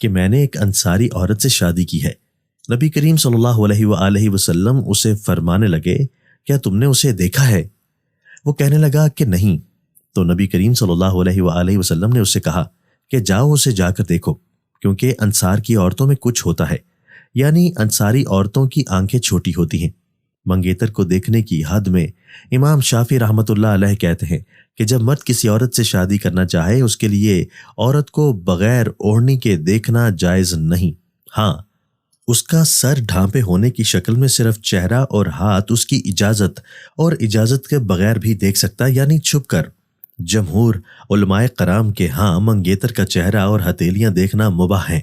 کہ میں نے ایک انصاری عورت سے شادی کی ہے۔ نبی کریم صلی اللہ علیہ وآلہ وسلم اسے فرمانے لگے، کیا تم نے اسے دیکھا ہے؟ وہ کہنے لگا کہ نہیں۔ تو نبی کریم صلی اللہ علیہ وآلہ وسلم نے اسے کہا کہ جاؤ اسے جا کر دیکھو، کیونکہ انصار کی عورتوں میں کچھ ہوتا ہے، یعنی انصاری عورتوں کی آنکھیں چھوٹی ہوتی ہیں۔ منگیتر کو دیکھنے کی حد میں امام شافعی رحمۃ اللہ علیہ کہتے ہیں کہ جب مرد کسی عورت سے شادی کرنا چاہے اس کے لیے عورت کو بغیر اوڑھنی کے دیکھنا جائز نہیں۔ ہاں، اس کا سر ڈھانپے ہونے کی شکل میں صرف چہرہ اور ہاتھ اس کی اجازت کے بغیر بھی دیکھ سکتا، یعنی چھپ کر۔ جمہور علماء کرام کے ہاں منگیتر کا چہرہ اور ہتھیلیاں دیکھنا مباح ہیں،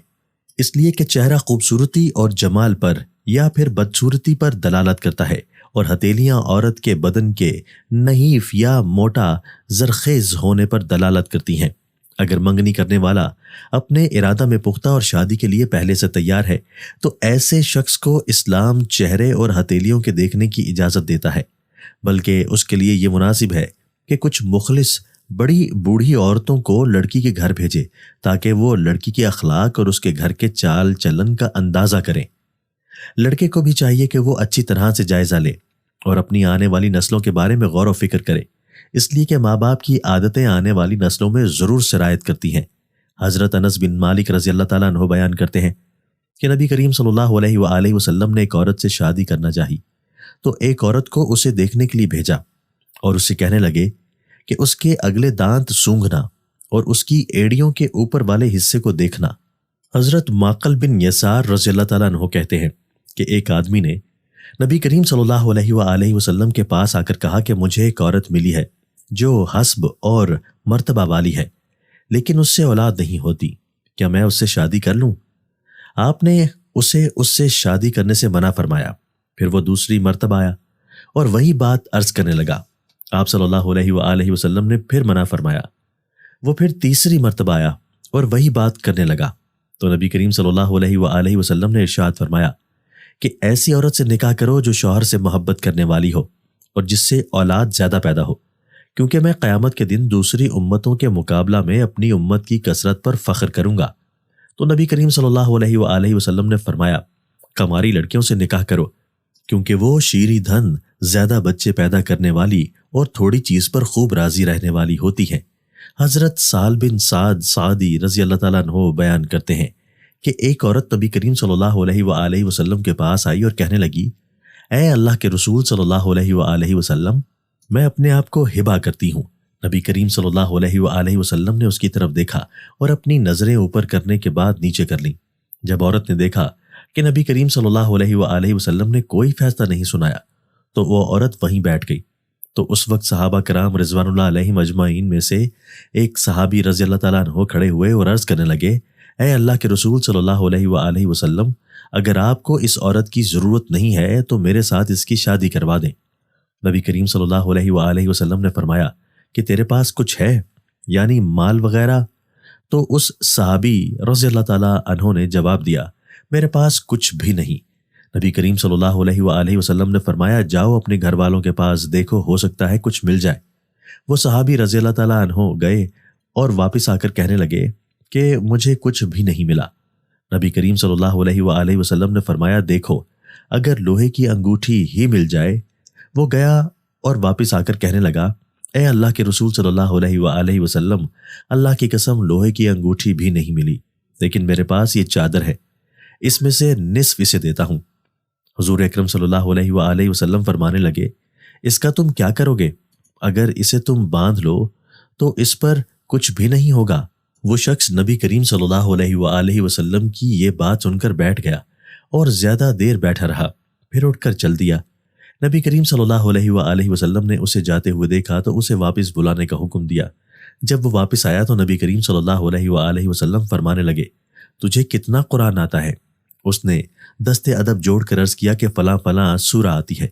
اس لیے کہ چہرہ خوبصورتی اور جمال پر یا پھر بدصورتی پر دلالت کرتا ہے، اور ہتھیلیاں عورت کے بدن کے نحیف یا موٹا زرخیز ہونے پر دلالت کرتی ہیں۔ اگر منگنی کرنے والا اپنے ارادہ میں پختہ اور شادی کے لیے پہلے سے تیار ہے تو ایسے شخص کو اسلام چہرے اور ہتھیلیوں کے دیکھنے کی اجازت دیتا ہے، بلکہ اس کے لیے یہ مناسب ہے کہ کچھ مخلص بڑی بوڑھی عورتوں کو لڑکی کے گھر بھیجے تاکہ وہ لڑکی کے اخلاق اور اس کے گھر کے چال چلن کا اندازہ کریں۔ لڑکے کو بھی چاہیے کہ وہ اچھی طرح سے جائزہ لے اور اپنی آنے والی نسلوں کے بارے میں غور و فکر کرے، اس لیے کہ ماں باپ کی عادتیں آنے والی نسلوں میں ضرور سرایت کرتی ہیں۔ حضرت انس بن مالک رضی اللہ تعالیٰ عنہ بیان کرتے ہیں کہ نبی کریم صلی اللہ علیہ وآلہ وسلم نے ایک عورت سے شادی کرنا چاہی تو ایک عورت کو اسے دیکھنے کے لیے بھیجا اور اسے کہنے لگے کہ اس کے اگلے دانت سونگھنا اور اس کی ایڑیوں کے اوپر والے حصے کو دیکھنا۔ حضرت معقل بن یسار رضی اللہ تعالیٰ عنہ کہتے ہیں کہ ایک آدمی نے نبی کریم صلی اللہ علیہ وآلہ وسلم کے پاس آ کر کہا کہ مجھے ایک عورت ملی ہے جو حسب اور مرتبہ والی ہے، لیکن اس سے اولاد نہیں ہوتی، کیا میں اس سے شادی کر لوں؟ آپ نے اسے اس سے شادی کرنے سے منع فرمایا۔ پھر وہ دوسری مرتبہ آیا اور وہی بات عرض کرنے لگا۔ آپ صلی اللہ علیہ وآلہ وسلم نے پھر منع فرمایا۔ وہ پھر تیسری مرتبہ آیا اور وہی بات کرنے لگا، تو نبی کریم صلی اللہ علیہ وآلہ وسلم نے ارشاد فرمایا کہ ایسی عورت سے نکاح کرو جو شوہر سے محبت کرنے والی ہو اور جس سے اولاد زیادہ پیدا ہو، کیونکہ میں قیامت کے دن دوسری امتوں کے مقابلہ میں اپنی امت کی کثرت پر فخر کروں گا۔ تو نبی کریم صلی اللہ علیہ وآلہ وسلم نے فرمایا، کماری لڑکیوں سے نکاح کرو، کیونکہ وہ شیریں دھن، زیادہ بچے پیدا کرنے والی اور تھوڑی چیز پر خوب راضی رہنے والی ہوتی ہیں۔ حضرت سال بن سعد سعدی رضی اللہ تعالیٰ عنہ بیان کرتے ہیں کہ ایک عورت نبی کریم صلی اللہ علیہ وآلہ وسلم کے پاس آئی اور کہنے لگی، اے اللہ کے رسول صلی اللہ علیہ وآلہ وسلم، میں اپنے آپ کو ہبہ کرتی ہوں۔ نبی کریم صلی اللہ علیہ وآلہ وسلم نے اس کی طرف دیکھا اور اپنی نظریں اوپر کرنے کے بعد نیچے کر لیں۔ جب عورت نے دیکھا کہ نبی کریم صلی اللہ علیہ وآلہ وسلم نے کوئی فیصلہ نہیں سنایا تو وہ عورت وہیں بیٹھ گئی۔ تو اس وقت صحابہ کرام رضوان اللہ علیہم اجمعین میں سے ایک صحابی رضی اللہ تعالیٰ عنہ کھڑے ہوئے اور عرض کرنے لگے، اے اللہ کے رسول صلی اللہ علیہ وآلہ وسلم، اگر آپ کو اس عورت کی ضرورت نہیں ہے تو میرے ساتھ اس کی شادی کروا دیں۔ نبی کریم صلی اللہ علیہ وآلہ وسلم نے فرمایا کہ تیرے پاس کچھ ہے، یعنی مال وغیرہ؟ تو اس صحابی رضی اللہ تعالیٰ عنہ نے جواب دیا، میرے پاس کچھ بھی نہیں۔ نبی کریم صلی اللہ علیہ وآلہ وسلم نے فرمایا، جاؤ اپنے گھر والوں کے پاس، دیکھو ہو سکتا ہے کچھ مل جائے۔ وہ صحابی رضی اللہ تعالیٰ عنہ گئے اور واپس آ کر کہنے لگے کہ مجھے کچھ بھی نہیں ملا۔ نبی کریم صلی اللہ علیہ وآلہ وسلم نے فرمایا، دیکھو اگر لوہے کی انگوٹھی ہی مل جائے۔ وہ گیا اور واپس آ کر کہنے لگا، اے اللہ کے رسول صلی اللہ علیہ وآلہ وسلم، اللہ کی قسم لوہے کی انگوٹھی بھی نہیں ملی، لیکن میرے پاس یہ چادر ہے، اس میں سے نصف اسے دیتا ہوں۔ حضور اکرم صلی اللہ علیہ وآلہ وسلم فرمانے لگے، اس کا تم کیا کرو گے؟ اگر اسے تم باندھ لو تو اس پر کچھ بھی نہیں ہوگا۔ وہ شخص نبی کریم صلی اللہ علیہ وآلہ وسلم کی یہ بات سن کر بیٹھ گیا اور زیادہ دیر بیٹھا رہا، پھر اٹھ کر چل دیا۔ نبی کریم صلی اللہ علیہ وآلہ وسلم نے اسے جاتے ہوئے دیکھا تو اسے واپس بلانے کا حکم دیا۔ جب وہ واپس آیا تو نبی کریم صلی اللہ علیہ وآلہ وسلم فرمانے لگے، تجھے کتنا قرآن آتا ہے؟ اس نے دست ادب جوڑ کر عرض کیا کہ فلاں فلاں سورہ آتی ہے۔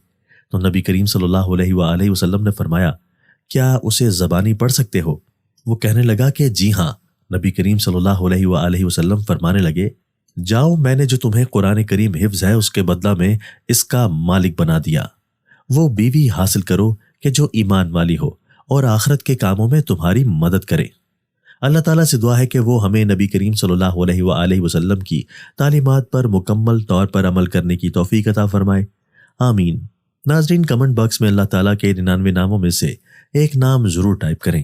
تو نبی کریم صلی اللہ علیہ وآلہ وسلم نے فرمایا، کیا اسے زبانی پڑھ سکتے ہو؟ وہ کہنے لگا کہ جی ہاں۔ نبی کریم صلی اللہ علیہ وآلہ وسلم فرمانے لگے، جاؤ میں نے جو تمہیں قرآن کریم حفظ ہے اس کے بدلہ میں اس کا مالک بنا دیا۔ وہ بیوی حاصل کرو کہ جو ایمان والی ہو اور آخرت کے کاموں میں تمہاری مدد کرے۔ اللہ تعالیٰ سے دعا ہے کہ وہ ہمیں نبی کریم صلی اللہ علیہ وآلہ وسلم کی تعلیمات پر مکمل طور پر عمل کرنے کی توفیق عطا فرمائے، آمین۔ ناظرین، کمنٹ باکس میں اللہ تعالیٰ کے 99 ناموں میں سے ایک نام ضرور ٹائپ کریں۔